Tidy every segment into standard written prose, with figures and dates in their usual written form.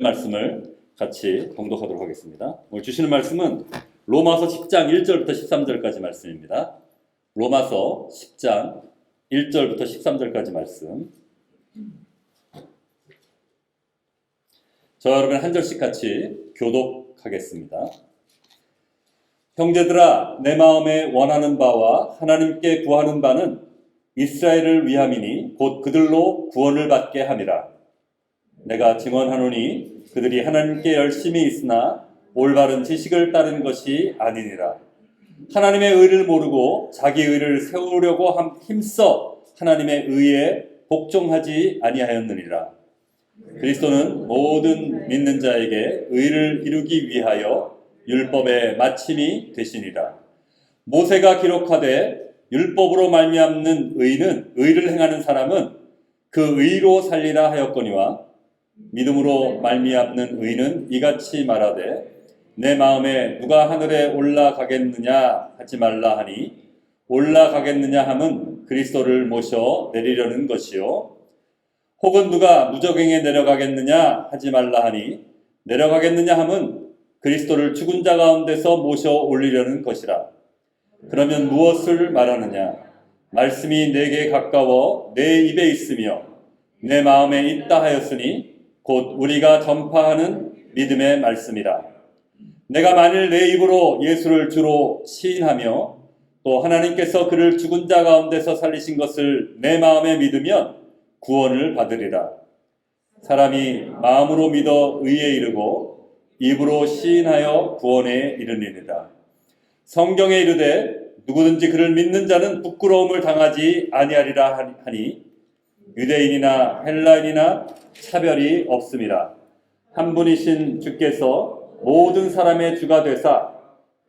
말씀을 같이 봉독하도록 하겠습니다. 오늘 주시는 말씀은 로마서 10장 1절부터 13절까지 말씀입니다. 로마서 10장 1절부터 13절까지 말씀. 저와 여러분 한 절씩 같이 교독하겠습니다. 형제들아, 내 마음에 원하는 바와 하나님께 구하는 바는 이스라엘을 위함이니 곧 그들로 구원을 받게 함이라. 내가 증언하노니 그들이 하나님께 열심히 있으나 올바른 지식을 따른 것이 아니니라. 하나님의 의를 모르고 자기 의를 세우려고 힘써 하나님의 의에 복종하지 아니하였느니라. 그리스도는 모든 믿는 자에게 의를 이루기 위하여 율법의 마침이 되시니라. 모세가 기록하되 율법으로 말미암는 의는 의를 행하는 사람은 그 의로 살리라 하였거니와 믿음으로 말미암는 의는 이같이 말하되 내 마음에 누가 하늘에 올라가겠느냐 하지 말라 하니 올라가겠느냐 함은 그리스도를 모셔 내리려는 것이요 혹은 누가 무저갱에 내려가겠느냐 하지 말라 하니 내려가겠느냐 함은 그리스도를 죽은 자 가운데서 모셔 올리려는 것이라. 그러면 무엇을 말하느냐? 말씀이 내게 가까워 내 입에 있으며 내 마음에 있다 하였으니 곧 우리가 전파하는 믿음의 말씀이라. 내가 만일 내 입으로 예수를 주로 시인하며 또 하나님께서 그를 죽은 자 가운데서 살리신 것을 내 마음에 믿으면 구원을 받으리라. 사람이 마음으로 믿어 의에 이르고 입으로 시인하여 구원에 이르리니라. 성경에 이르되 누구든지 그를 믿는 자는 부끄러움을 당하지 아니하리라 하니 유대인이나 헬라인이나 차별이 없음이라. 한 분이신 주께서 모든 사람의 주가 되사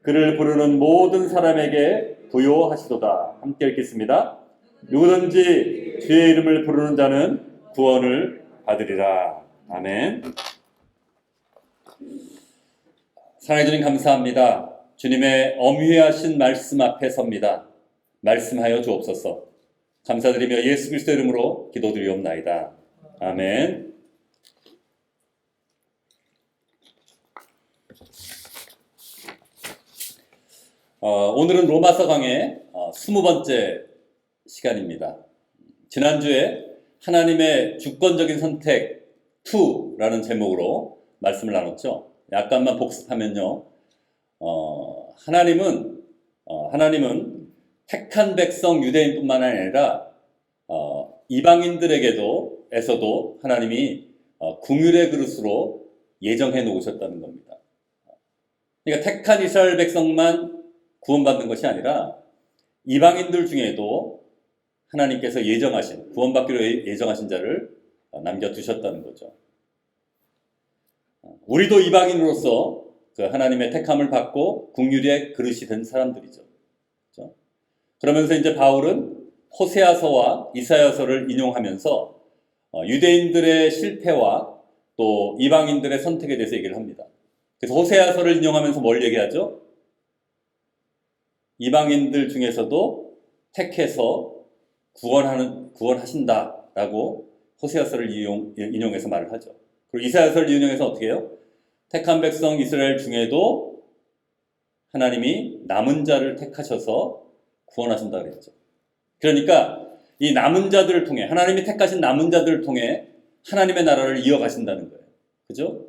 그를 부르는 모든 사람에게 부요하시도다. 함께 읽겠습니다. 누구든지 주의 이름을 부르는 자는 구원을 받으리라. 아멘. 사랑해 주님 감사합니다. 주님의 엄위하신 말씀 앞에 섭니다. 말씀하여 주옵소서. 감사드리며 예수 그리스도 이름으로 기도드리옵나이다. 아멘. 오늘은 로마서 강의 20번째 시간입니다. 지난주에 하나님의 주권적인 선택 2라는 제목으로 말씀을 나눴죠. 약간만 복습하면요. 하나님은 택한 백성 유대인뿐만 아니라 이방인들에게도 하나님이 긍휼의 그릇으로 예정해 놓으셨다는 겁니다. 그러니까 택한 이스라엘 백성만 구원받는 것이 아니라 이방인들 중에도 하나님께서 구원받기로 예정하신 자를 남겨두셨다는 거죠. 우리도 이방인으로서 그 하나님의 택함을 받고 긍휼의 그릇이 된 사람들이죠. 그렇죠? 그러면서 이제 바울은 호세아서와 이사야서를 인용하면서 유대인들의 실패와 또 이방인들의 선택에 대해서 얘기를 합니다. 그래서 호세아서를 인용하면서 뭘 얘기하죠? 이방인들 중에서도 택해서 구원하신다라고 호세아서를 인용해서 말을 하죠. 그리고 이사야서를 인용해서 어떻게 해요? 택한 백성 이스라엘 중에도 하나님이 남은 자를 택하셔서 구원하신다 그랬죠. 그러니까 이 남은 자들을 통해 하나님이 택하신 남은 자들을 통해 하나님의 나라를 이어가신다는 거예요. 그죠?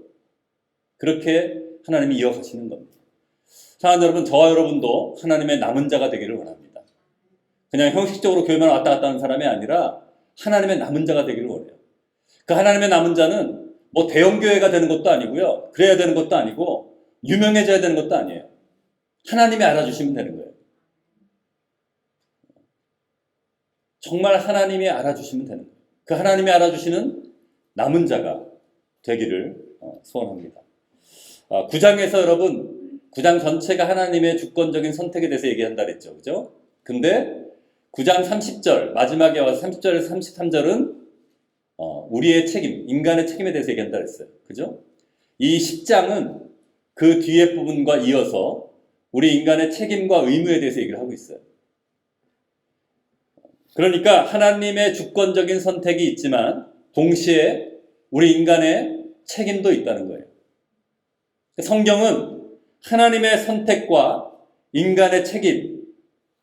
그렇게 하나님이 이어가시는 겁니다. 사랑하는 여러분, 저와 여러분도 하나님의 남은 자가 되기를 원합니다. 그냥 형식적으로 교회만 왔다 갔다 하는 사람이 아니라 하나님의 남은 자가 되기를 원해요. 그 하나님의 남은 자는 뭐 대형교회가 되는 것도 아니고요. 그래야 되는 것도 아니고 유명해져야 되는 것도 아니에요. 하나님이 알아주시면 되는 거예요. 정말 하나님이 알아주시면 되는 거예요. 그 하나님이 알아주시는 남은 자가 되기를 소원합니다. 9장에서 여러분 9장 전체가 하나님의 주권적인 선택에 대해서 얘기한다 그랬죠. 그죠? 근데 9장 30절 마지막에 와서 30절에서 33절은 우리의 책임, 인간의 책임에 대해서 얘기한다 그랬어요. 그죠? 이 10장은 그 뒤에 부분과 이어서 우리 인간의 책임과 의무에 대해서 얘기를 하고 있어요. 그러니까 하나님의 주권적인 선택이 있지만 동시에 우리 인간의 책임도 있다는 거예요. 성경은 하나님의 선택과 인간의 책임,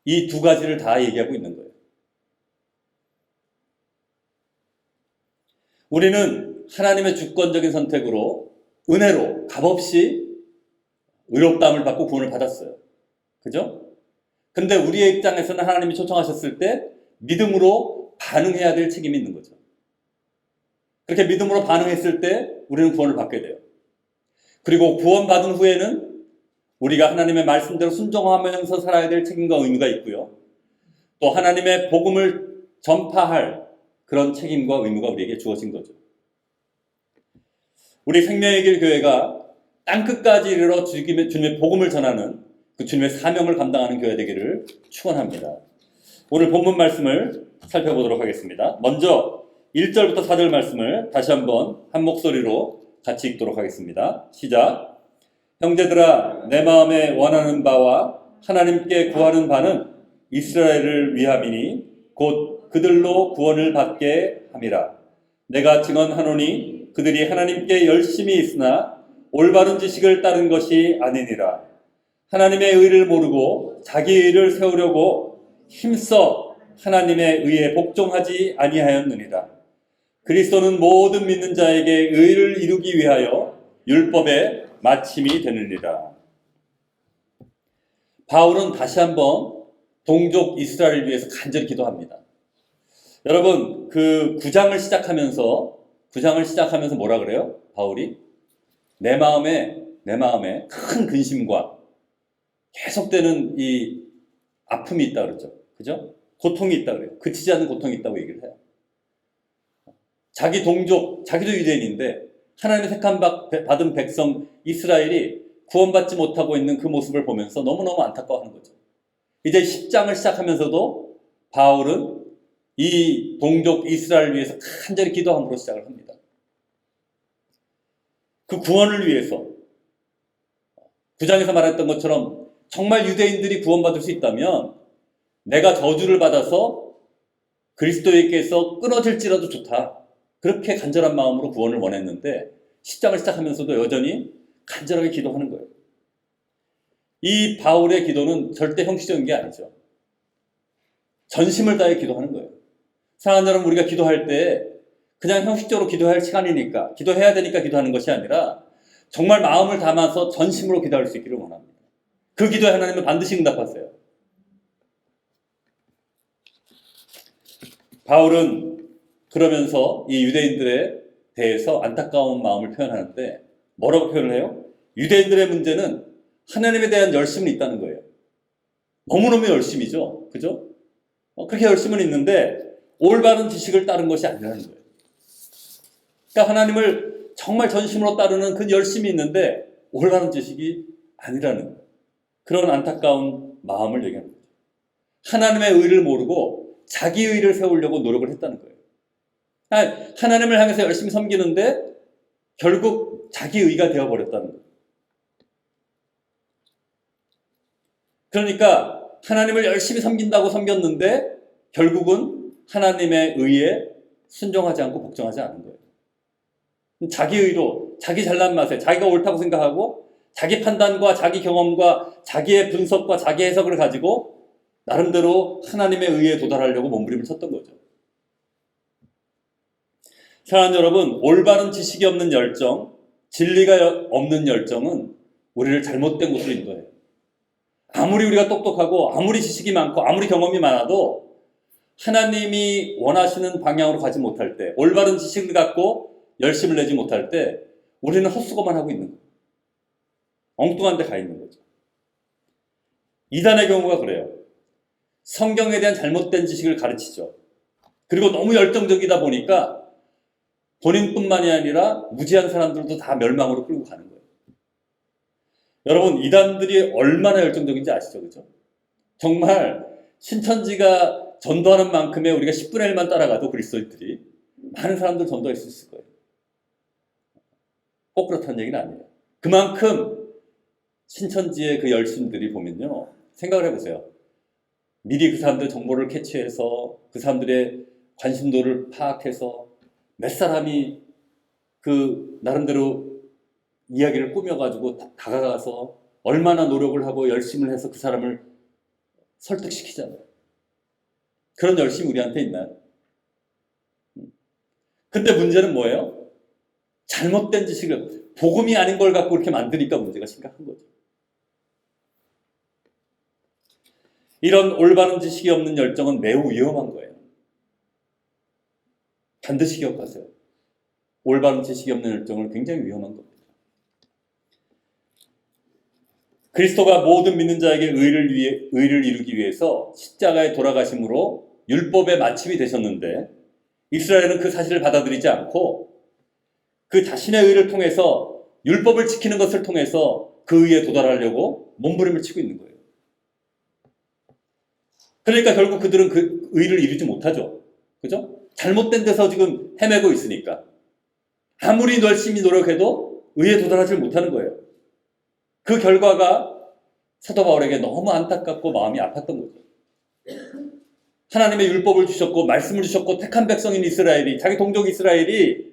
이 두 가지를 다 얘기하고 있는 거예요. 우리는 하나님의 주권적인 선택으로 은혜로 값없이 의롭다함을 받고 구원을 받았어요. 그죠? 근데 우리의 입장에서는 하나님이 초청하셨을 때 믿음으로 반응해야 될 책임이 있는 거죠. 그렇게 믿음으로 반응했을 때 우리는 구원을 받게 돼요. 그리고 구원받은 후에는 우리가 하나님의 말씀대로 순종하면서 살아야 될 책임과 의무가 있고요. 또 하나님의 복음을 전파할 그런 책임과 의무가 우리에게 주어진 거죠. 우리 생명의 길 교회가 땅끝까지 이르러 주님의 복음을 전하는 그 주님의 사명을 감당하는 교회 되기를 축원합니다. 오늘 본문 말씀을 살펴보도록 하겠습니다. 먼저 1절부터 4절 말씀을 다시 한번 한 목소리로 같이 읽도록 하겠습니다. 시작. 형제들아, 내 마음에 원하는 바와 하나님께 구하는 바는 이스라엘을 위함이니 곧 그들로 구원을 받게 함이라. 내가 증언하노니 그들이 하나님께 열심히 있으나 올바른 지식을 따른 것이 아니니라. 하나님의 의를 모르고 자기 의를 세우려고 힘써 하나님의 의에 복종하지 아니하였느니라. 그리스도는 모든 믿는 자에게 의를 이루기 위하여 율법의 마침이 되느니라. 바울은 다시 한번 동족 이스라엘을 위해서 간절히 기도합니다. 여러분, 그 9장을 시작하면서 뭐라 그래요? 바울이 내 마음에 큰 근심과 계속되는 이 아픔이 있다 그러죠. 그죠? 고통이 있다 그래요. 그치지 않는 고통이 있다고 얘기를 해요. 자기 동족, 자기도 유대인인데 하나님의 택함 받은 백성 이스라엘이 구원받지 못하고 있는 그 모습을 보면서 너무너무 안타까워하는 거죠. 이제 10장을 시작하면서도 바울은 이 동족 이스라엘을 위해서 간절히 기도함으로 시작을 합니다. 그 구원을 위해서 9장에서 말했던 것처럼 정말 유대인들이 구원받을 수 있다면 내가 저주를 받아서 그리스도에게서 끊어질지라도 좋다. 그렇게 간절한 마음으로 구원을 원했는데 10장을 시작하면서도 여전히 간절하게 기도하는 거예요. 이 바울의 기도는 절대 형식적인 게 아니죠. 전심을 다해 기도하는 거예요. 사랑하는 여러분, 우리가 기도할 때 그냥 형식적으로 기도할 시간이니까 기도해야 되니까 기도하는 것이 아니라 정말 마음을 담아서 전심으로 기도할 수 있기를 원합니다. 그 기도에 하나님은 반드시 응답하세요. 바울은 그러면서 이 유대인들에 대해서 안타까운 마음을 표현하는데 뭐라고 표현을 해요? 유대인들의 문제는 하나님에 대한 열심은 있다는 거예요. 너무너무 열심이죠. 그죠? 그렇게 열심은 있는데 올바른 지식을 따른 것이 아니라는 거예요. 그러니까 하나님을 정말 전심으로 따르는 그 열심이 있는데 올바른 지식이 아니라는 거예요. 그런 안타까운 마음을 얘기하는 거죠. 하나님의 의를 모르고 자기 의를 세우려고 노력을 했다는 거예요. 하나님을 향해서 열심히 섬기는데 결국 자기 의가 되어버렸다는 거예요. 그러니까 하나님을 열심히 섬긴다고 섬겼는데 결국은 하나님의 의에 순종하지 않고 복종하지 않은 거예요. 자기 의로, 자기 잘난 맛에, 자기가 옳다고 생각하고 자기 판단과 자기 경험과 자기의 분석과 자기 해석을 가지고 나름대로 하나님의 의에 도달하려고 몸부림을 쳤던 거죠. 사랑하는 여러분, 올바른 지식이 없는 열정, 진리가 없는 열정은 우리를 잘못된 곳으로 인도해요. 아무리 우리가 똑똑하고 아무리 지식이 많고 아무리 경험이 많아도 하나님이 원하시는 방향으로 가지 못할 때, 올바른 지식을 갖고 열심을 내지 못할 때 우리는 헛수고만 하고 있는 거예요. 엉뚱한 데 가 있는 거죠. 이단의 경우가 그래요. 성경에 대한 잘못된 지식을 가르치죠. 그리고 너무 열정적이다 보니까 본인뿐만이 아니라 무지한 사람들도 다 멸망으로 끌고 가는 거예요. 여러분, 이단들이 얼마나 열정적인지 아시죠? 그죠? 정말 신천지가 전도하는 만큼의 우리가 10분의 1만 따라가도 그리스도인들이 많은 사람들 전도할 수 있을 거예요. 꼭 그렇다는 얘기는 아니에요. 그만큼 신천지의 그 열심들이 보면요, 생각을 해보세요. 미리 그 사람들 정보를 캐치해서 그 사람들의 관심도를 파악해서 몇 사람이 그 나름대로 이야기를 꾸며가지고 다가가서 얼마나 노력을 하고 열심을 해서 그 사람을 설득시키잖아요. 그런 열심이 우리한테 있나요? 근데 문제는 뭐예요? 잘못된 지식을, 복음이 아닌 걸 갖고 그렇게 만드니까 문제가 심각한 거죠. 이런 올바른 지식이 없는 열정은 매우 위험한 거예요. 반드시 기억하세요. 올바른 지식이 없는 열정은 굉장히 위험한 겁니다. 그리스도가 모든 믿는 자에게 의를 이루기 위해서 십자가에 돌아가심으로 율법의 마침이 되셨는데 이스라엘은 그 사실을 받아들이지 않고 그 자신의 의를 통해서 율법을 지키는 것을 통해서 그 의에 도달하려고 몸부림을 치고 있는 거예요. 그러니까 결국 그들은 그 의를 이루지 못하죠. 그죠? 잘못된 데서 지금 헤매고 있으니까. 아무리 열심히 노력해도 의에 도달하지 못하는 거예요. 그 결과가 사도 바울에게 너무 안타깝고 마음이 아팠던 거죠. 하나님의 율법을 주셨고 말씀을 주셨고 택한 백성인 이스라엘이, 자기 동족 이스라엘이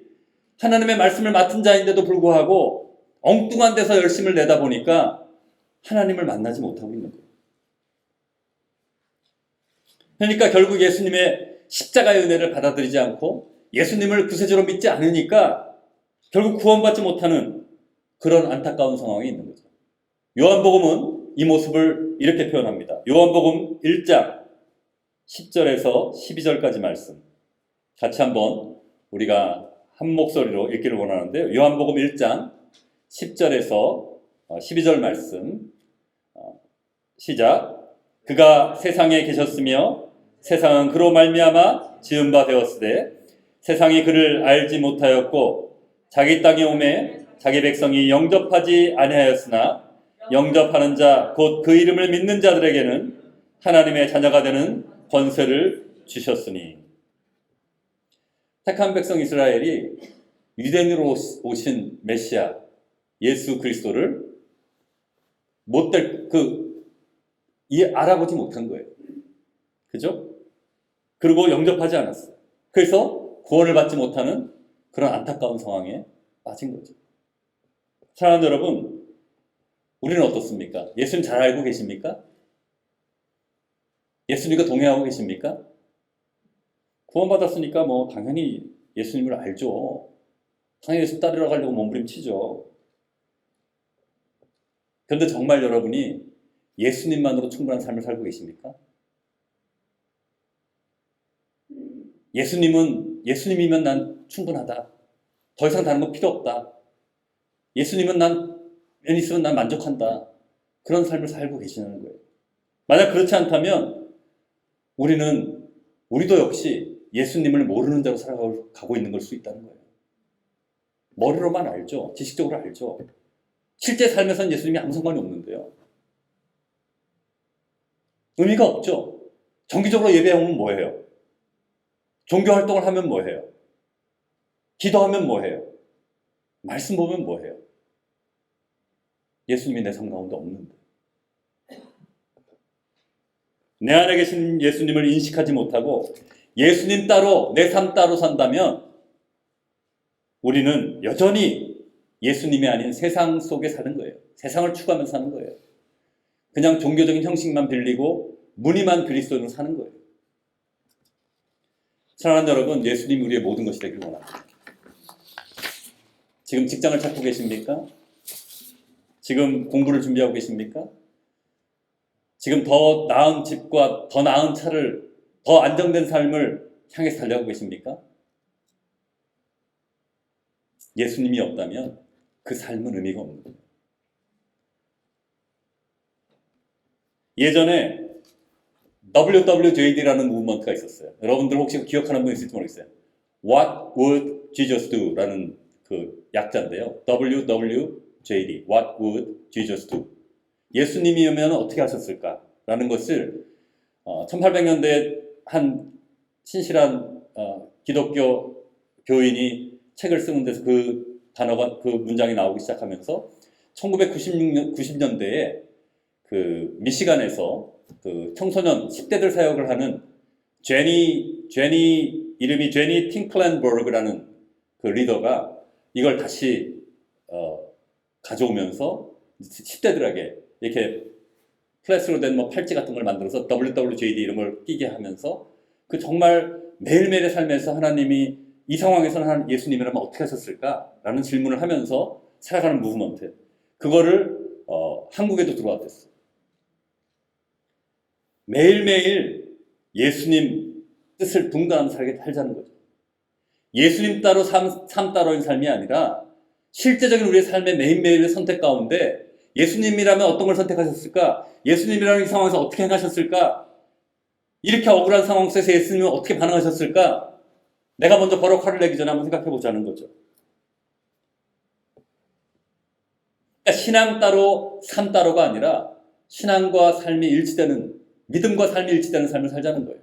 하나님의 말씀을 맡은 자인데도 불구하고 엉뚱한 데서 열심을 내다 보니까 하나님을 만나지 못하고 있는 거예요. 그러니까 결국 예수님의 십자가의 은혜를 받아들이지 않고 예수님을 구세주로 믿지 않으니까 결국 구원받지 못하는 그런 안타까운 상황이 있는 거죠. 요한복음은 이 모습을 이렇게 표현합니다. 요한복음 1장 10절에서 12절까지 말씀 같이 한번 우리가 한 목소리로 읽기를 원하는데요. 요한복음 1장 10절에서 12절 말씀 시작. 그가 세상에 계셨으며 세상은 그로 말미암아 지은 바 되었으되 세상이 그를 알지 못하였고 자기 땅에 오매 자기 백성이 영접하지 아니하였으나 영접하는 자 곧 그 이름을 믿는 자들에게는 하나님의 자녀가 되는 권세를 주셨으니. 택한 백성 이스라엘이 유대인으로 오신 메시아 예수 그리스도를 알아보지 못한 거예요. 그죠? 그리고 영접하지 않았어요. 그래서 구원을 받지 못하는 그런 안타까운 상황에 빠진 거죠. 사랑하는 여러분, 우리는 어떻습니까? 예수님 잘 알고 계십니까? 예수님과 동행하고 계십니까? 구원받았으니까 뭐 당연히 예수님을 알죠. 당연히 예수 따르러 가려고 몸부림치죠. 그런데 정말 여러분이 예수님만으로 충분한 삶을 살고 계십니까? 예수님이면 난 충분하다. 더 이상 다른 건 필요 없다. 예수님은 있으면 난 만족한다. 그런 삶을 살고 계시는 거예요. 만약 그렇지 않다면 우리도 역시 예수님을 모르는 대로 살아가고 있는 걸 수 있다는 거예요. 머리로만 알죠. 지식적으로 알죠. 실제 삶에서는 예수님이 아무 상관이 없는데요. 의미가 없죠. 정기적으로 예배하면 뭐해요? 종교활동을 하면 뭐해요? 기도하면 뭐해요? 말씀 보면 뭐해요? 예수님이 내 삶 가운데 없는데. 내 안에 계신 예수님을 인식하지 못하고 예수님 따로 내 삶 따로 산다면 우리는 여전히 예수님이 아닌 세상 속에 사는 거예요. 세상을 추구하면서 사는 거예요. 그냥 종교적인 형식만 빌리고 무늬만 그리스도인으로 사는 거예요. 사랑하는 여러분, 예수님이 우리의 모든 것이 되길 원합니다. 지금 직장을 찾고 계십니까? 지금 공부를 준비하고 계십니까? 지금 더 나은 집과 더 나은 차를, 더 안정된 삶을 향해서 달려가고 계십니까? 예수님이 없다면 그 삶은 의미가 없는 거예요. 예전에 WWJD라는 무브먼트가 있었어요. 여러분들 혹시 기억하는 분 있을지 모르겠어요. What would Jesus do? 라는 그 약자인데요. WWJD, What would Jesus do? 예수님이면 어떻게 하셨을까? 라는 것을 1800년대에 한 신실한 기독교 교인이 책을 쓰는 데서 그 단어가, 그 문장이 나오기 시작하면서 1990년대에 그 미시간에서 그 청소년 10대들 사역을 하는 이름이 제니 팅클랜버그라는 그 리더가 이걸 다시 가져오면서 10대들에게 이렇게 플라스틱으로 된 뭐 팔찌 같은 걸 만들어서 WWJD 이런 걸 끼게 하면서 그 정말 매일매일의 삶에서 하나님이 이 상황에서는 예수님이라면 어떻게 하셨을까라는 질문을 하면서 살아가는 무브먼트, 그거를 한국에도 들어왔댔어. 매일매일 예수님 뜻을 분간하며 살자는 거죠. 예수님 따로 삶 따로인 삶이 아니라 실제적인 우리의 삶의 매일매일의 선택 가운데 예수님이라면 어떤 걸 선택하셨을까? 예수님이라는 이 상황에서 어떻게 행하셨을까? 이렇게 억울한 상황 속에서 예수님은 어떻게 반응하셨을까? 내가 먼저 버럭 화를 내기 전에 한번 생각해 보자는 거죠. 그러니까 신앙 따로 삶 따로가 아니라 신앙과 삶이 일치되는, 믿음과 삶이 일치되는 삶을 살자는 거예요.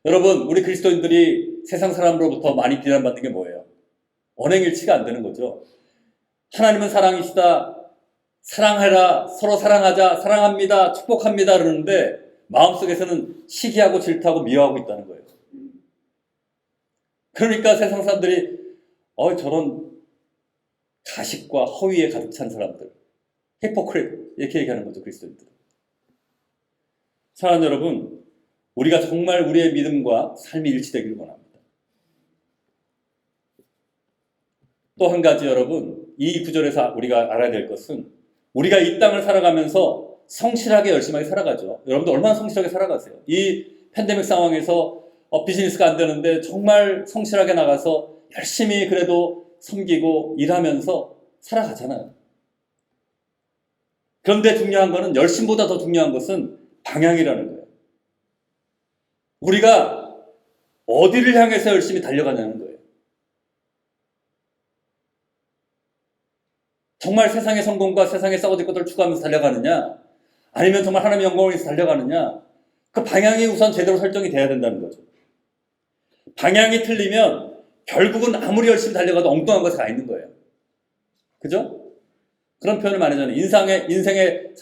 여러분, 우리 그리스도인들이 세상 사람으로부터 많이 비난받는 게 뭐예요? 언행일치가 안 되는 거죠. 하나님은 사랑이시다, 사랑해라, 서로 사랑하자, 사랑합니다, 축복합니다 그러는데 마음속에서는 시기하고 질투하고 미워하고 있다는 거예요. 그러니까 세상 사람들이 저런 가식과 허위에 가득 찬 사람들, 히포크릿 이렇게 얘기하는 거죠, 그리스도인들. 사랑하는 여러분, 우리가 정말 우리의 믿음과 삶이 일치되기를 원합니다. 또 한 가지 여러분, 이 구절에서 우리가 알아야 될 것은 우리가 이 땅을 살아가면서 성실하게 열심하게 살아가죠. 여러분들 얼마나 성실하게 살아가세요? 이 팬데믹 상황에서 비즈니스가 안 되는데 정말 성실하게 나가서 열심히 그래도 섬기고 일하면서 살아가잖아요. 그런데 중요한 것은, 열심보다 더 중요한 것은 방향이라는 거예요. 우리가 어디를 향해서 열심히 달려가냐는 거예요. 정말 세상의 성공과 세상의 썩어질 것들을 추구하면서 달려가느냐, 아니면 정말 하나님의 영광을 위해서 달려가느냐, 그 방향이 우선 제대로 설정이 돼야 된다는 거죠. 방향이 틀리면 결국은 아무리 열심히 달려가도 엉뚱한 것이 다 있는 거예요. 그죠? 그런 표현을 많이 하잖아요. 인생을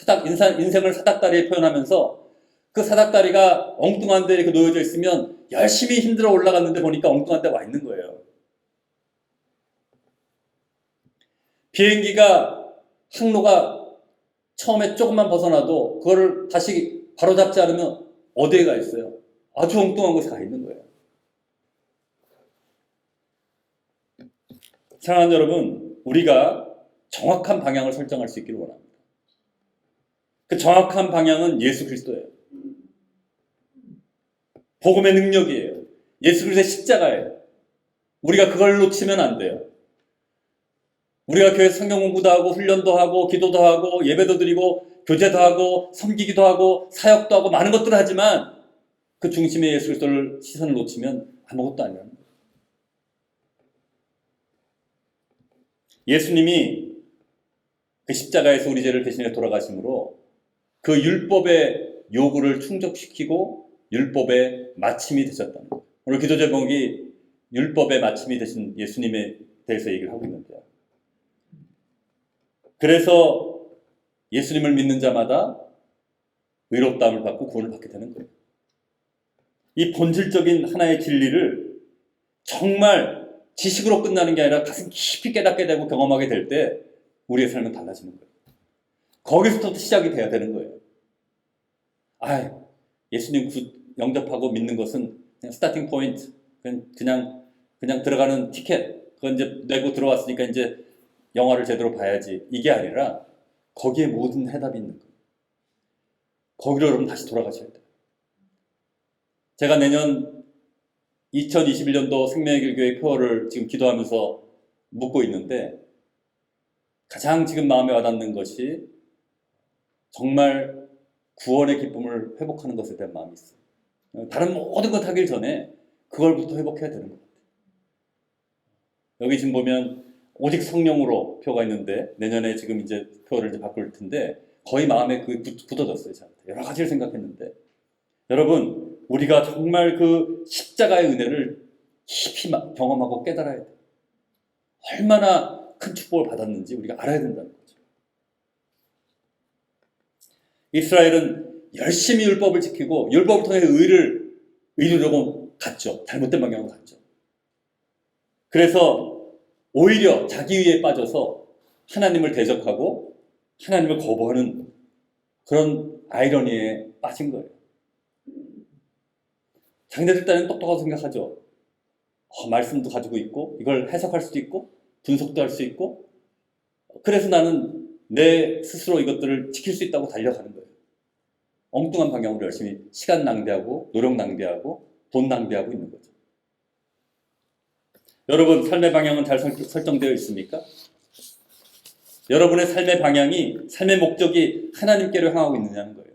사닥다리에 표현하면서 그 사닥다리가 엉뚱한 데 이렇게 놓여져 있으면 열심히 힘들어 올라갔는데 보니까 엉뚱한 데 와 있는 거예요. 비행기가 항로가 처음에 조금만 벗어나도 그거를 다시 바로잡지 않으면 어디에 가 있어요? 아주 엉뚱한 곳에 가 있는 거예요. 사랑하는 여러분, 우리가 정확한 방향을 설정할 수 있기를 원합니다. 그 정확한 방향은 예수 그리스도예요. 복음의 능력이에요. 예수 그리스도의 십자가예요. 우리가 그걸 놓치면 안 돼요. 우리가 교회에서 성경 공부도 하고 훈련도 하고 기도도 하고 예배도 드리고 교제도 하고 섬기기도 하고 사역도 하고 많은 것들을 하지만 그 중심의 예수 그리스도를 시선을 놓치면 아무것도 아니라는 거예요. 예수님이 그 십자가에서 우리 죄를 대신해 돌아가심으로 그 율법의 요구를 충족시키고 율법의 마침이 되셨다는 거예요. 오늘 기도 제목이 율법의 마침이 되신 예수님에 대해서 얘기를 하고 있는데요. 그래서 예수님을 믿는 자마다 의롭다함을 받고 구원을 받게 되는 거예요. 이 본질적인 하나의 진리를 정말 지식으로 끝나는 게 아니라 가슴 깊이 깨닫게 되고 경험하게 될 때 우리의 삶은 달라지는 거예요. 거기서부터 시작이 돼야 되는 거예요. 예수님 영접하고 믿는 것은 그냥 스타팅 포인트, 그냥 들어가는 티켓, 그건 이제 내고 들어왔으니까 이제 영화를 제대로 봐야지, 이게 아니라 거기에 모든 해답이 있는 거예요. 거기로 여러분 다시 돌아가셔야 돼요. 제가 내년 2021년도 생명의 길 교회 표어를 지금 기도하면서 묻고 있는데 가장 지금 마음에 와닿는 것이 정말 구원의 기쁨을 회복하는 것에 대한 마음이 있어요. 다른 모든 것 하길 전에 그걸부터 회복해야 되는 것 같아요. 여기 지금 보면 오직 성령으로 표가 있는데 내년에 지금 이제 표를 이제 바꿀 텐데 거의 마음에 굳어졌어요. 저한테. 여러 가지를 생각했는데 여러분, 우리가 정말 그 십자가의 은혜를 깊이 경험하고 깨달아야 돼요. 얼마나 큰 축복을 받았는지 우리가 알아야 된다는 거죠. 이스라엘은 열심히 율법을 지키고 율법을 통해 의를 이루려고 갔죠. 잘못된 방향으로 갔죠. 그래서 오히려 자기 위에 빠져서 하나님을 대적하고 하나님을 거부하는 그런 아이러니에 빠진 거예요. 자기네들 딴에는 똑똑하다고 생각하죠. 말씀도 가지고 있고 이걸 해석할 수도 있고 분석도 할 수 있고, 그래서 나는 내 스스로 이것들을 지킬 수 있다고 달려가는 거예요. 엉뚱한 방향으로 열심히 시간 낭비하고 노력 낭비하고 돈 낭비하고 있는 거죠. 여러분, 삶의 방향은 잘 설정되어 있습니까? 여러분의 삶의 방향이, 삶의 목적이 하나님께로 향하고 있느냐는 거예요.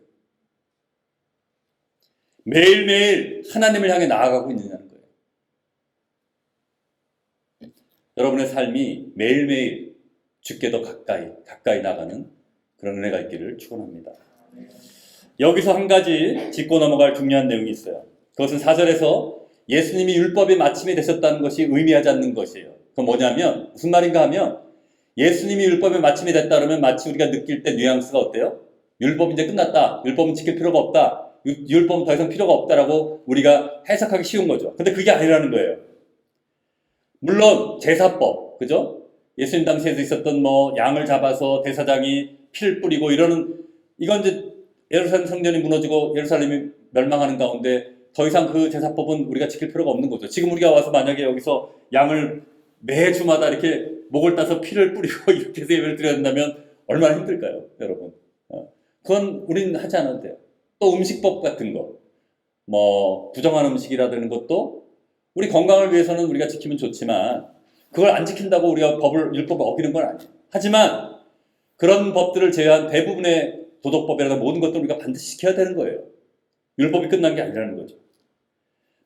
매일매일 하나님을 향해 나아가고 있느냐는 거예요. 여러분의 삶이 매일매일 주께 더 가까이 나가는 그런 은혜가 있기를 축원합니다. 여기서 한 가지 짚고 넘어갈 중요한 내용이 있어요. 그것은 4절에서 예수님이 율법의 마침이 되셨다는 것이 의미하지 않는 것이에요. 그건 뭐냐면, 무슨 말인가 하면, 예수님이 율법의 마침이 됐다 그러면 마치 우리가 느낄 때 뉘앙스가 어때요? 율법 이제 끝났다. 율법은 지킬 필요가 없다. 율법은 더 이상 필요가 없다라고 우리가 해석하기 쉬운 거죠. 근데 그게 아니라는 거예요. 물론 제사법, 그죠? 예수님 당시에도 있었던 양을 잡아서 대사장이 피를 뿌리고 이러는, 이건 이제 예루살렘 성전이 무너지고 예루살렘이 멸망하는 가운데 더 이상 그 제사법은 우리가 지킬 필요가 없는 거죠. 지금 우리가 와서 만약에 여기서 양을 매주마다 이렇게 목을 따서 피를 뿌리고 이렇게 해서 예배를 드려야 된다면 얼마나 힘들까요, 여러분? 그건 우리는 하지 않아도 돼요. 또 음식법 같은 거, 부정한 음식이라는 것도 우리 건강을 위해서는 우리가 지키면 좋지만 그걸 안 지킨다고 우리가 율법을 어기는 건 아니에요. 하지만 그런 법들을 제외한 대부분의 도덕법이라든 모든 것들을 우리가 반드시 지켜야 되는 거예요. 율법이 끝난 게 아니라는 거죠.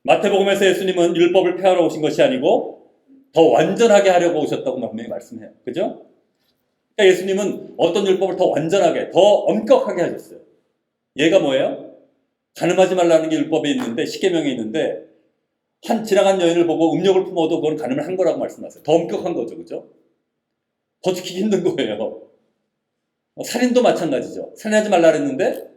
마태복음에서 예수님은 율법을 폐하러 오신 것이 아니고 더 완전하게 하려고 오셨다고 분명히 말씀해요. 그죠? 그러니까 예수님은 어떤 율법을 더 완전하게, 더 엄격하게 하셨어요. 얘가 뭐예요? 간음하지 말라는 게 율법에 있는데, 십계명에 있는데, 한 지나간 여인을 보고 음욕을 품어도 그건 간음을 한 거라고 말씀하세요. 더 엄격한 거죠. 그죠? 더 지키기 힘든 거예요. 살인도 마찬가지죠. 살인하지 말라 그랬는데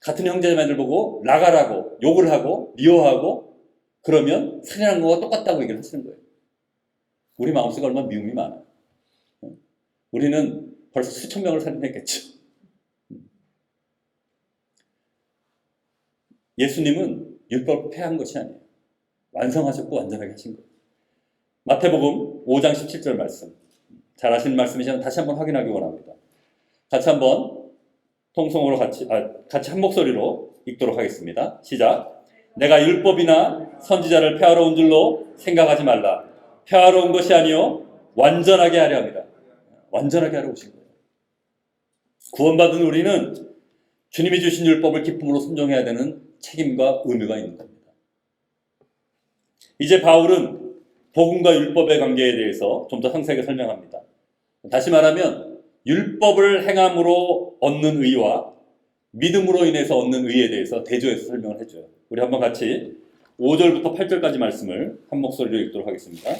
같은 형제자매들 보고 나가라고 욕을 하고 미워하고 그러면 살인한 거와 똑같다고 얘기를 하시는 거예요. 우리 마음속에 얼마나 미움이 많아요. 우리는 벌써 수천 명을 살인했겠죠. 예수님은 율법을 폐한 것이 아니에요. 완성하셨고 완전하게 하신 거예요. 마태복음 5장 17절 말씀, 잘 아시는 말씀이지만 다시 한번 확인하기 원합니다. 같이 한번 통성으로 같이 한 목소리로 읽도록 하겠습니다. 시작. 내가 율법이나 선지자를 폐하러 온 줄로 생각하지 말라. 폐하러 온 것이 아니요 완전하게 하려 합니다. 완전하게 하러 오신 거예요. 구원받은 우리는 주님이 주신 율법을 기쁨으로 순종해야 되는 책임과 의무가 있는 겁니다. 이제 바울은 복음과 율법의 관계에 대해서 좀 더 상세하게 설명합니다. 다시 말하면 율법을 행함으로 얻는 의와 믿음으로 인해서 얻는 의에 대해서 대조해서 설명을 해줘요. 우리 한번 같이 5절부터 8절까지 말씀을 한 목소리로 읽도록 하겠습니다.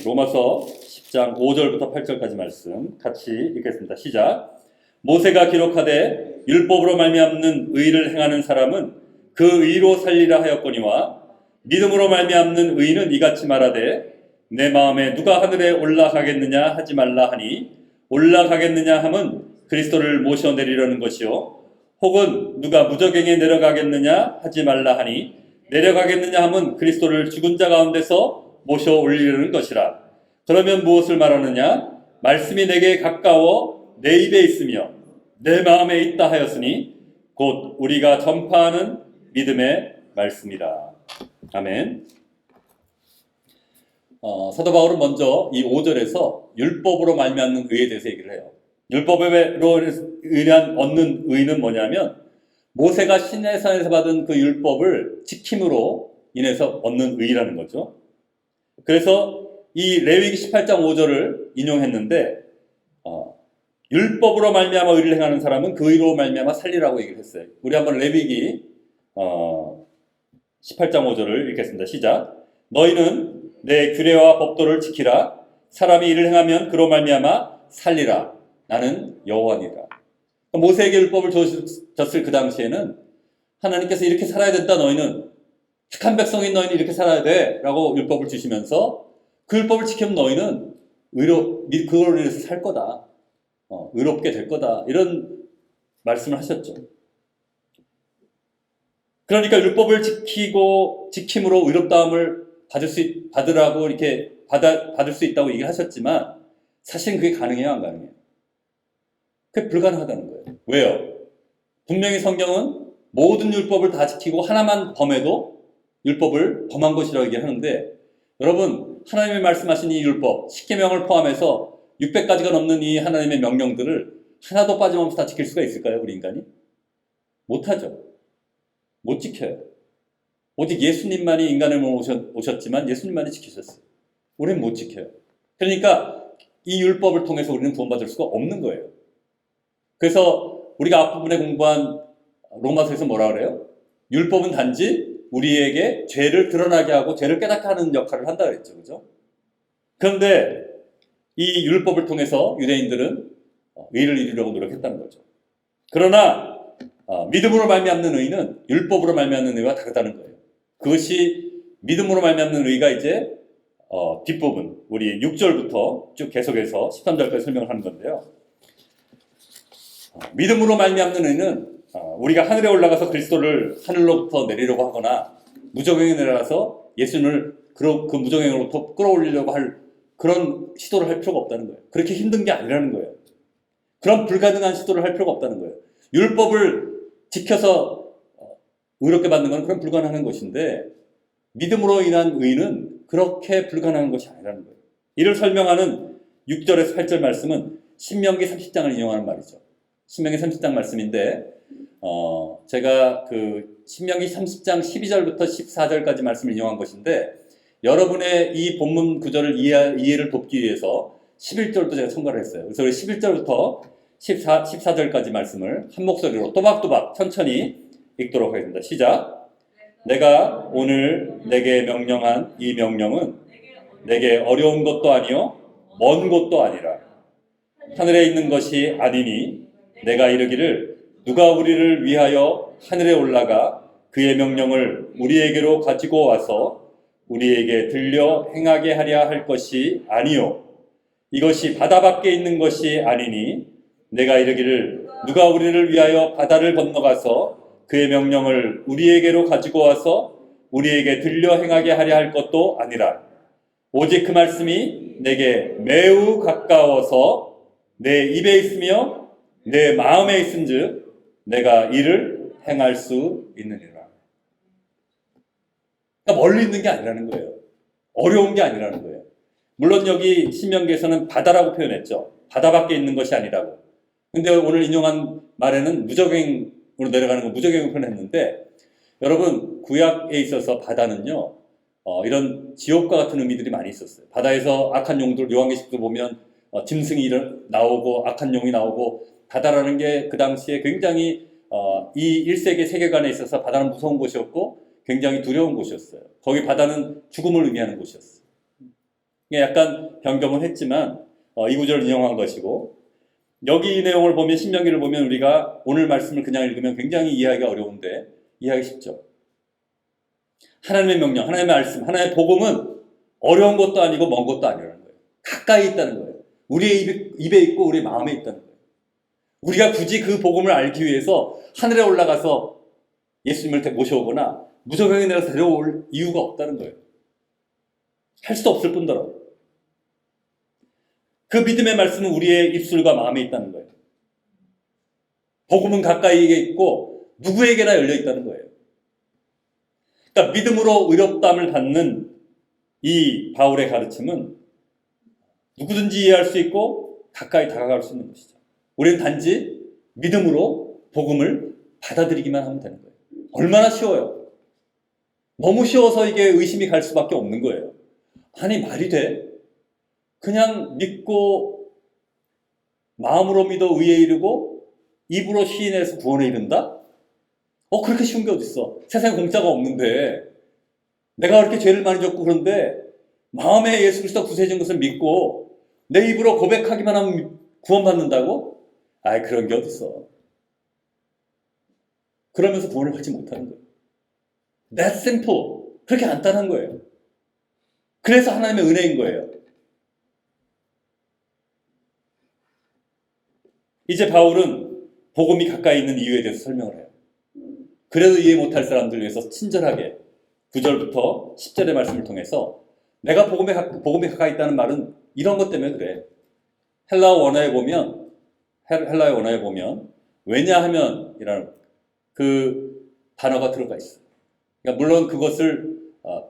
로마서 10장 5절부터 8절까지 말씀 같이 읽겠습니다. 시작. 모세가 기록하되 율법으로 말미암는 의를 행하는 사람은 그 의로 살리라 하였거니와 믿음으로 말미암는 의는 이같이 말하되 내 마음에 누가 하늘에 올라가겠느냐 하지 말라 하니 올라가겠느냐 함은 그리스도를 모셔 내리려는 것이요 혹은 누가 무저갱에 내려가겠느냐 하지 말라 하니 내려가겠느냐 함은 그리스도를 죽은 자 가운데서 모셔 올리려는 것이라. 그러면 무엇을 말하느냐? 말씀이 내게 가까워 내 입에 있으며 내 마음에 있다 하였으니 곧 우리가 전파하는 믿음의 말씀이라. 아멘. 사도 바울은 먼저 이 5절에서 율법으로 말미암는 의에 대해서 얘기를 해요. 율법으로 의한 얻는 의는 뭐냐면 모세가 시내산에서 받은 그 율법을 지킴으로 인해서 얻는 의라는 거죠. 그래서 이 레위기 18장 5절을 인용했는데 율법으로 말미암아 의를 행하는 사람은 그 의로 말미암아 살리라고 얘기를 했어요. 우리 한번 레위기 18장 5절을 읽겠습니다. 시작. 너희는 내 규례와 법도를 지키라. 사람이 이를 행하면 그로 말미암아 살리라. 나는 여호와니라. 모세에게 율법을 줬을 그 당시에는 하나님께서 이렇게 살아야 된다. 너희는 착한 백성인 너희는 이렇게 살아야 돼 라고 율법을 주시면서 그 율법을 지키면 너희는 그걸 위해서 살 거다. 의롭게 될 거다. 이런 말씀을 하셨죠. 그러니까 율법을 지킴으로 의롭다함을 받으라고 이렇게 받을 수 있다고 얘기를 하셨지만 사실은 그게 가능해요, 안 가능해요? 그게 불가능하다는 거예요. 왜요? 분명히 성경은 모든 율법을 다 지키고 하나만 범해도 율법을 범한 것이라고 얘기하는데, 여러분, 하나님이 말씀하신 이 율법, 십계명을 포함해서 600가지가 넘는 이 하나님의 명령들을 하나도 빠짐없이 다 지킬 수가 있을까요, 우리 인간이? 못하죠. 못 지켜요. 오직 예수님만이 인간을 오셨지만 예수님만이 지키셨어요. 우리는 못 지켜요. 그러니까 이 율법을 통해서 우리는 구원받을 수가 없는 거예요. 그래서 우리가 앞부분에 공부한 로마서에서 뭐라 그래요? 율법은 단지 우리에게 죄를 드러나게 하고 죄를 깨닫게 하는 역할을 한다 그랬죠. 그죠? 그런데 이 율법을 통해서 유대인들은 의를 이루려고 노력했다는 거죠. 그러나 믿음으로 말미암는 의는 율법으로 말미암는 의와 다르다는 거예요. 그것이 믿음으로 말미암는 의가 이제 뒷부분, 우리 6절부터 쭉 계속해서 13절까지 설명을 하는 건데요. 믿음으로 말미암는 의는 우리가 하늘에 올라가서 그리스도를 하늘로부터 내리려고 하거나 무저갱에 내려가서 예수님을 그 무저갱으로부터 끌어올리려고 할 그런 시도를 할 필요가 없다는 거예요. 그렇게 힘든 게 아니라는 거예요. 그런 불가능한 시도를 할 필요가 없다는 거예요. 율법을 지켜서 의롭게 받는 건 그런 불가능한 것인데, 믿음으로 인한 의는 그렇게 불가능한 것이 아니라는 거예요. 이를 설명하는 6절에서 8절 말씀은 신명기 30장을 인용하는 말이죠. 신명기 30장 말씀인데, 제가 그 신명기 30장 12절부터 14절까지 말씀을 인용한 것인데, 여러분의 이 본문 구절을 이해를 돕기 위해서 11절도 제가 첨가를 했어요. 그래서 우리 11절부터 14절까지 말씀을 한 목소리로 또박또박 천천히 읽도록 하겠습니다. 시작. 내가 오늘 내게 명령한 이 명령은 내게 어려운 것도 아니요 먼 것도 아니라 하늘에 있는 것이 아니니 내가 이르기를 누가 우리를 위하여 하늘에 올라가 그의 명령을 우리에게로 가지고 와서 우리에게 들려 행하게 하랴 할 것이 아니요 이것이 바다 밖에 있는 것이 아니니 내가 이르기를 누가 우리를 위하여 바다를 건너가서 그의 명령을 우리에게로 가지고 와서 우리에게 들려 행하게 하려 할 것도 아니라 오직 그 말씀이 내게 매우 가까워서 내 입에 있으며 내 마음에 있은즉 내가 이를 행할 수 있느니라. 그러니까 멀리 있는 게 아니라는 거예요. 어려운 게 아니라는 거예요. 물론 여기 신명기에서는 바다라고 표현했죠. 바다 밖에 있는 것이 아니라고. 근데 오늘 인용한 말에는 무저갱으로 내려가는 거 무저갱을 표현했는데, 여러분 구약에 있어서 바다는요 이런 지옥과 같은 의미들이 많이 있었어요. 바다에서 악한 용들, 요한계시록도 보면 짐승이 나오고 악한 용이 나오고, 바다라는 게 그 당시에 굉장히 이 1세기 세계관에 있어서 바다는 무서운 곳이었고 굉장히 두려운 곳이었어요. 거기 바다는 죽음을 의미하는 곳이었어요. 약간 변경은 했지만 이 구절을 인용한 것이고, 여기 이 내용을 보면, 신명기를 보면 우리가 오늘 말씀을 그냥 읽으면 굉장히 이해하기가 어려운데 이해하기 쉽죠. 하나님의 명령, 하나님의 말씀, 하나님의 복음은 어려운 것도 아니고 먼 것도 아니라는 거예요. 가까이 있다는 거예요. 우리의 입에 있고 우리의 마음에 있다는 거예요. 우리가 굳이 그 복음을 알기 위해서 하늘에 올라가서 예수님을 모셔오거나 무저갱에 내려서 데려올 이유가 없다는 거예요. 할 수도 없을 뿐더러 그 믿음의 말씀은 우리의 입술과 마음에 있다는 거예요. 복음은 가까이에 있고 누구에게나 열려 있다는 거예요. 그러니까 믿음으로 의롭다함을 받는 이 바울의 가르침은 누구든지 이해할 수 있고 가까이 다가갈 수 있는 것이죠. 우리는 단지 믿음으로 복음을 받아들이기만 하면 되는 거예요. 얼마나 쉬워요. 너무 쉬워서 이게 의심이 갈 수밖에 없는 거예요. 아니 말이 돼? 그냥 믿고 마음으로 믿어 의에 이르고 입으로 시인해서 구원에 이른다? 그렇게 쉬운 게 어딨어. 세상에 공짜가 없는데, 내가 그렇게 죄를 많이 졌고 그런데 마음에 예수 그리스도가 구세해진 것을 믿고 내 입으로 고백하기만 하면 구원받는다고? 아이 그런 게 어딨어. 그러면서 구원을 받지 못하는 거예요. That simple. 그렇게 간단한 거예요. 그래서 하나님의 은혜인 거예요. 이제 바울은 복음이 가까이 있는 이유에 대해서 설명을 해요. 그래도 이해 못할 사람들 위해서 친절하게 9절부터 10절의 말씀을 통해서 내가 복음에 가까이 있다는 말은 이런 것 때문에 그래. 헬라어 원어에 보면 왜냐하면이라는 그 단어가 들어가 있어요. 그러니까 물론 그것을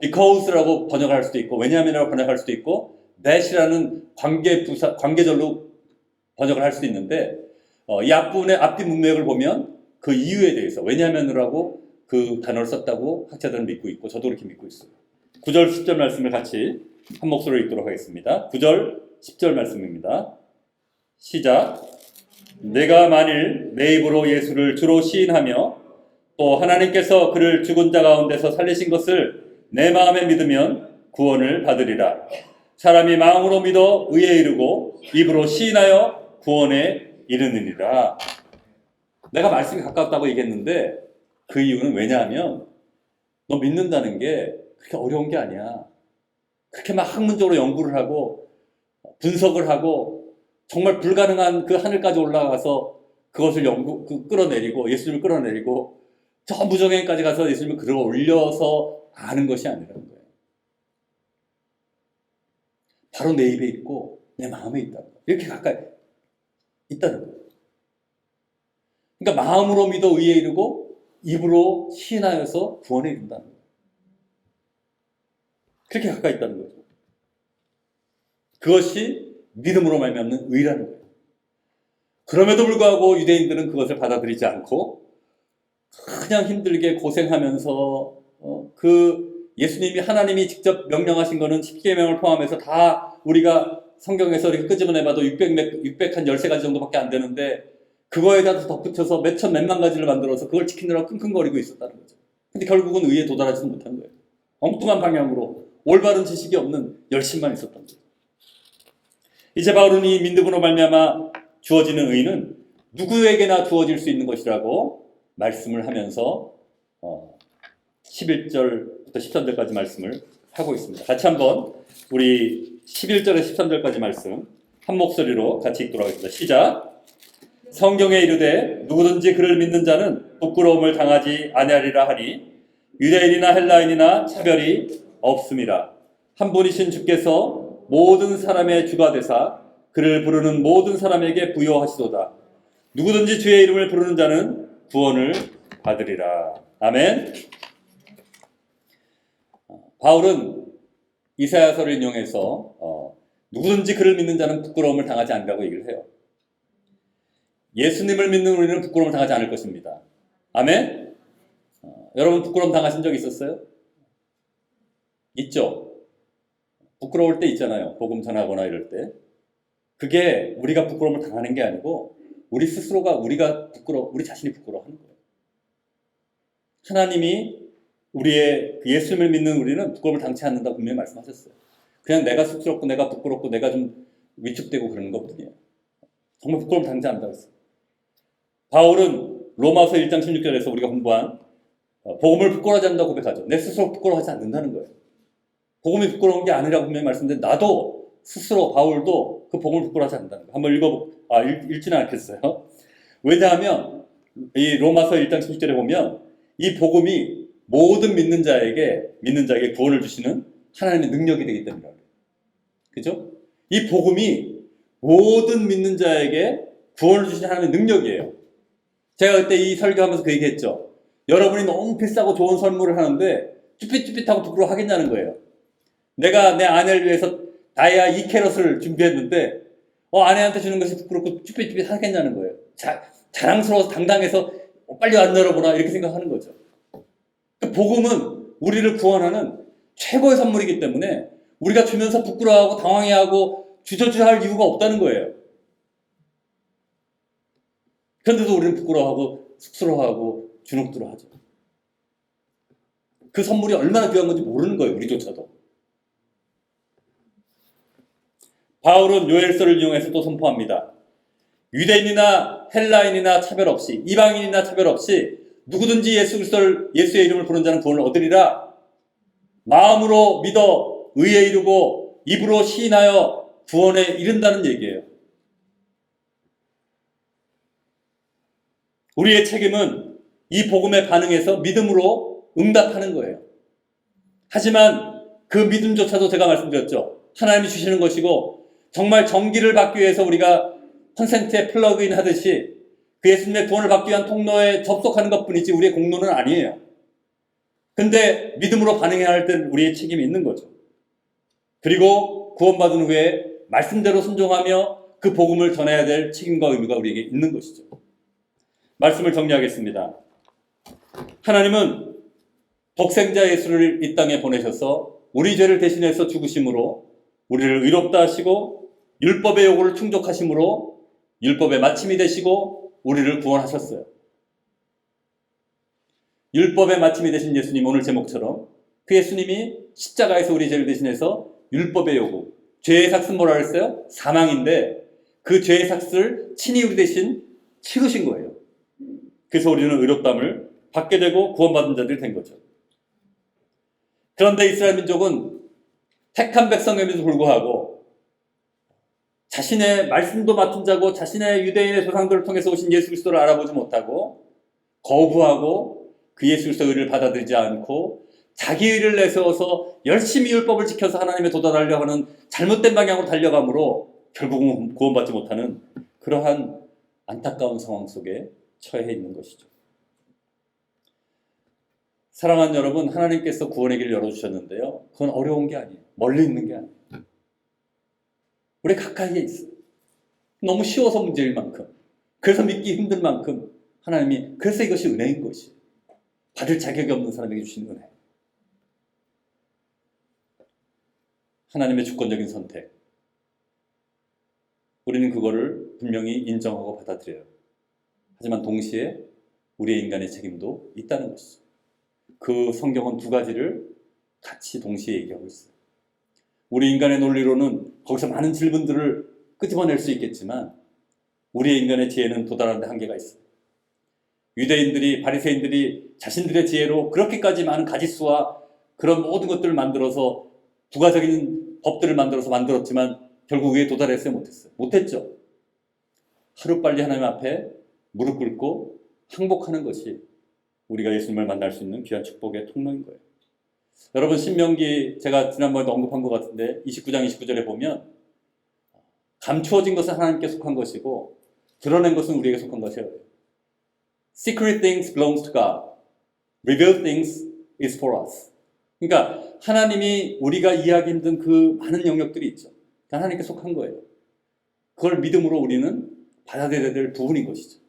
because라고 번역할 수도 있고 왜냐하면이라고 번역할 수도 있고 that이라는 관계절로 번역을 할 수도 있는데 이 앞뒤 문맥을 보면 그 이유에 대해서 왜냐하면이라고 그 단어를 썼다고 학자들은 믿고 있고 저도 그렇게 믿고 있어요. 9절 10절 말씀을 같이 한 목소리로 읽도록 하겠습니다. 9절 10절 말씀입니다. 시작. 내가 만일 내 입으로 예수를 주로 시인하며 또 하나님께서 그를 죽은 자 가운데서 살리신 것을 내 마음에 믿으면 구원을 받으리라. 사람이 마음으로 믿어 의에 이르고 입으로 시인하여 구원에 이르느니라. 내가 말씀이 가깝다고 얘기했는데 그 이유는 왜냐하면 너 믿는다는 게 그렇게 어려운 게 아니야. 그렇게 막 학문적으로 연구를 하고 분석을 하고 정말 불가능한 그 하늘까지 올라가서 그것을 끌어내리고 예수님을 끌어내리고 저 무정행까지 가서 예수님을 끌어 올려서 아는 것이 아니라는 거예요. 바로 내 입에 있고 내 마음에 있다는 거예요. 이렇게 가까이 있다는 거예요. 그러니까 마음으로 믿어 의에 이르고 입으로 시인하여서 구원에 이른다는 거예요. 그렇게 가까이 있다는 거죠. 그것이 믿음으로 말미암는 의라는 거예요. 그럼에도 불구하고 유대인들은 그것을 받아들이지 않고 그냥 힘들게 고생하면서 그 예수님이 하나님이 직접 명령하신 거는 10계명을 포함해서 다 우리가 성경에서 이렇게 끄집어내봐도 600한 13가지 정도밖에 안 되는데 그거에다 덧붙여서 몇천 몇만 가지를 만들어서 그걸 지키느라고 끙끙거리고 있었다는 거죠. 근데 결국은 의에 도달하지도 못한 거예요. 엉뚱한 방향으로 올바른 지식이 없는 열심만 있었던 거예요. 이제 바울은 이 믿음으로 말미암아 주어지는 의는 누구에게나 주어질 수 있는 것이라고 말씀을 하면서 11절부터 13절까지 말씀을 하고 있습니다. 같이 한번 우리 11절에 13절까지 말씀 한 목소리로 같이 읽도록 하겠습니다. 시작. 성경에 이르되 누구든지 그를 믿는 자는 부끄러움을 당하지 아니하리라 하니 유대인이나 헬라인이나 차별이 없음이라. 한 분이신 주께서 모든 사람의 주가 되사 그를 부르는 모든 사람에게 부여하시도다. 누구든지 주의 이름을 부르는 자는 구원을 받으리라. 아멘. 바울은 이사야서를 인용해서 누구든지 그를 믿는 자는 부끄러움을 당하지 않으라고 얘기를 해요. 예수님을 믿는 우리는 부끄러움을 당하지 않을 것입니다. 아멘. 여러분 부끄러움 당하신 적 있었어요? 있죠? 부끄러울 때 있잖아요. 복음 전하거나 이럴 때. 그게 우리가 부끄러움을 당하는 게 아니고 우리 스스로가 우리 자신이 부끄러워하는 거예요. 하나님이 우리의 예수님을 믿는 우리는 부끄러움을 당치 않는다고 분명히 말씀하셨어요. 그냥 내가 쑥스럽고 내가 부끄럽고 내가 좀 위축되고 그러는 것뿐이에요. 정말 부끄러움 당치 않는다고 했어요. 바울은 로마서 1장 16절에서 우리가 공부한 복음을 부끄러워하지 않는다고 고백하죠. 내 스스로 부끄러워하지 않는다는 거예요. 복음이 부끄러운 게 아니라고 분명히 말씀드렸는데 나도 스스로 바울도 그 복음을 부끄러워하지 않는다는 거예요. 한번 읽지는 않겠어요. 왜냐하면 이 로마서 1장 16절에 보면 이 복음이 모든 믿는 자에게 구원을 주시는 하나님의 능력이 되기 때문이에요. 그죠? 이 복음이 모든 믿는 자에게 구원을 주시는 하나님의 능력이에요. 제가 그때 이 설교하면서 그 얘기했죠. 여러분이 너무 비싸고 좋은 선물을 하는데 쭈삣쭈삣하고 부끄러워하겠냐는 거예요. 내가 내 아내를 위해서 다이아 2캐럿을 준비했는데 아내한테 주는 것이 부끄럽고 쭈삣쭈삣하겠냐는 거예요. 자랑스러워서 당당해서 빨리 안 열어보라 이렇게 생각하는 거죠. 복음은 우리를 구원하는 최고의 선물이기 때문에 우리가 주면서 부끄러워하고 당황해하고 주저주저할 이유가 없다는 거예요. 그런데도 우리는 부끄러워하고 쑥스러워하고 주눅들어하죠. 그 선물이 얼마나 귀한 건지 모르는 거예요. 우리조차도. 바울은 요엘서를 이용해서 또 선포합니다. 유대인이나 헬라인이나 차별 없이 이방인이나 차별 없이 누구든지 예수의 이름을 부르는 자는 구원을 얻으리라. 마음으로 믿어 의에 이르고 입으로 시인하여 구원에 이른다는 얘기예요. 우리의 책임은 이 복음에 반응해서 믿음으로 응답하는 거예요. 하지만 그 믿음조차도 제가 말씀드렸죠. 하나님이 주시는 것이고 정말 정기를 받기 위해서 우리가 콘센트에 플러그인 하듯이 그 예수님의 구원을 받기 위한 통로에 접속하는 것뿐이지 우리의 공로는 아니에요. 근데 믿음으로 반응해야 할 때 우리의 책임이 있는 거죠. 그리고 구원받은 후에 말씀대로 순종하며 그 복음을 전해야 될 책임과 의무가 우리에게 있는 것이죠. 말씀을 정리하겠습니다. 하나님은 독생자 예수를 이 땅에 보내셔서 우리 죄를 대신해서 죽으심으로 우리를 의롭다 하시고 율법의 요구를 충족하심으로 율법의 마침이 되시고 우리를 구원하셨어요. 율법의 마침이 되신 예수님, 오늘 제목처럼 그 예수님이 십자가에서 우리 죄를 대신해서 율법의 요구, 죄의 삭은 뭐라 그랬어요? 사망인데 그 죄의 삭을 친히 우리 대신 치르신 거예요. 그래서 우리는 의롭다함을 받게 되고 구원받은 자들이 된 거죠. 그런데 이스라엘 민족은 택한 백성임에도 불구하고 자신의 말씀도 맡은 자고 자신의 유대인의 조상들을 통해서 오신 예수 그리스도를 알아보지 못하고 거부하고 그 예수 그리스도의 의를 받아들이지 않고 자기 의를 내세워서 열심히 율법을 지켜서 하나님에 도달하려고 하는 잘못된 방향으로 달려감으로 결국은 구원받지 못하는 그러한 안타까운 상황 속에 처해 있는 것이죠. 사랑하는 여러분, 하나님께서 구원의 길을 열어주셨는데요. 그건 어려운 게 아니에요. 멀리 있는 게 아니에요. 우리 가까이에 있어요. 너무 쉬워서 문제일 만큼, 그래서 믿기 힘든 만큼 하나님이, 그래서 이것이 은혜인 것이에요. 받을 자격이 없는 사람에게 주신 은혜. 하나님의 주권적인 선택. 우리는 그거를 분명히 인정하고 받아들여요. 하지만 동시에 우리의 인간의 책임도 있다는 것이죠. 그 성경은 두 가지를 같이 동시에 얘기하고 있어요. 우리 인간의 논리로는 거기서 많은 질문들을 끄집어낼 수 있겠지만 우리의 인간의 지혜는 도달하는 데 한계가 있어요. 유대인들이, 바리새인들이 자신들의 지혜로 그렇게까지 많은 가짓수와 그런 모든 것들을 만들어서 부가적인 법들을 만들었지만 결국 위에 도달했어요? 못했어요? 못했죠. 하루빨리 하나님 앞에 무릎 꿇고 항복하는 것이 우리가 예수님을 만날 수 있는 귀한 축복의 통로인 거예요. 여러분, 신명기 제가 지난번에도 언급한 것 같은데 29장 29절에 보면 감추어진 것은 하나님께 속한 것이고 드러낸 것은 우리에게 속한 것이에요. Secret things belongs to God. Revealed things is for us. 그러니까 하나님이 우리가 이해하기 힘든 그 많은 영역들이 있죠. 하나님께 속한 거예요. 그걸 믿음으로 우리는 받아들여야 될 부분인 것이죠.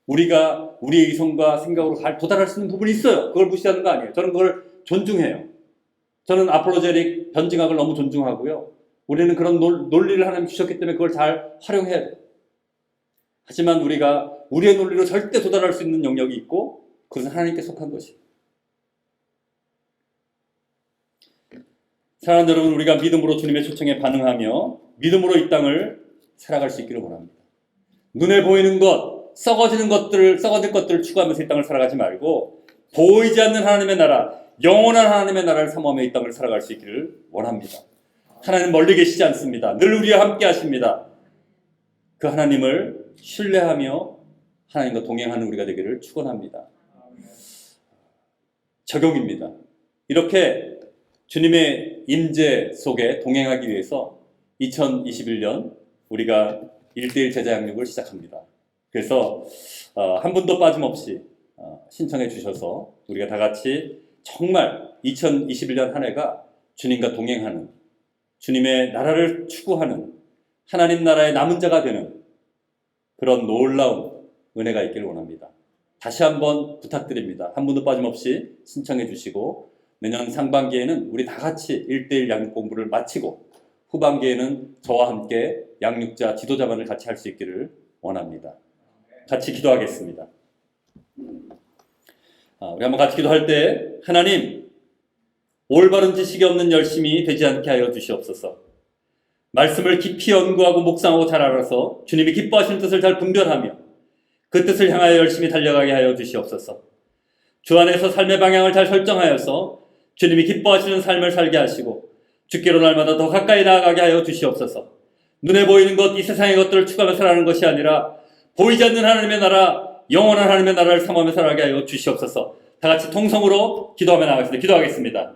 우리가 우리의 이성과 생각으로 도달할 수 있는 부분이 있어요. 그걸 무시하는 거 아니에요. 저는 그걸 존중해요. 저는 아폴로제릭 변증학을 너무 존중하고요. 우리는 그런 논리를 하나님 주셨기 때문에 그걸 잘 활용해야 돼요. 하지만 우리가 우리의 논리로 절대 도달할 수 있는 영역이 있고 그것은 하나님께 속한 것이에요. 사랑하는 여러분, 우리가 믿음으로 주님의 초청에 반응하며 믿음으로 이 땅을 살아갈 수 있기를 원합니다. 눈에 보이는 것, 썩어질 것들을 추구하면서 이 땅을 살아가지 말고 보이지 않는 하나님의 나라, 영원한 하나님의 나라를 사모하며 이 땅을 살아갈 수 있기를 원합니다. 하나님 멀리 계시지 않습니다. 늘 우리와 함께 하십니다. 그 하나님을 신뢰하며 하나님과 동행하는 우리가 되기를 축원합니다. 적용입니다. 이렇게 주님의 임재 속에 동행하기 위해서 2021년 우리가 1:1 제자 양육을 시작합니다. 그래서 한 분도 빠짐없이 신청해 주셔서 우리가 다 같이 정말 2021년 한 해가 주님과 동행하는, 주님의 나라를 추구하는, 하나님 나라의 남은 자가 되는 그런 놀라운 은혜가 있기를 원합니다. 다시 한번 부탁드립니다. 한 분도 빠짐없이 신청해 주시고 내년 상반기에는 우리 다 같이 1:1 양육 공부를 마치고 후반기에는 저와 함께 양육자, 지도자반을 같이 할 수 있기를 원합니다. 같이 기도하겠습니다. 우리 한번 같이 기도할 때, 하나님, 올바른 지식이 없는 열심이 되지 않게 하여 주시옵소서. 말씀을 깊이 연구하고 묵상하고 잘 알아서 주님이 기뻐하시는 뜻을 잘 분별하며 그 뜻을 향하여 열심히 달려가게 하여 주시옵소서. 주 안에서 삶의 방향을 잘 설정하여서 주님이 기뻐하시는 삶을 살게 하시고 주께로 날마다 더 가까이 나아가게 하여 주시옵소서. 눈에 보이는 것, 이 세상의 것들을 추구하며 살아가는 것이 아니라 보이지 않는 하나님의 나라, 영원한 하나님의 나라를 삼하며 살아가게 하여 주시옵소서. 다 같이 통성으로 기도하며 나가겠습니다. 기도하겠습니다.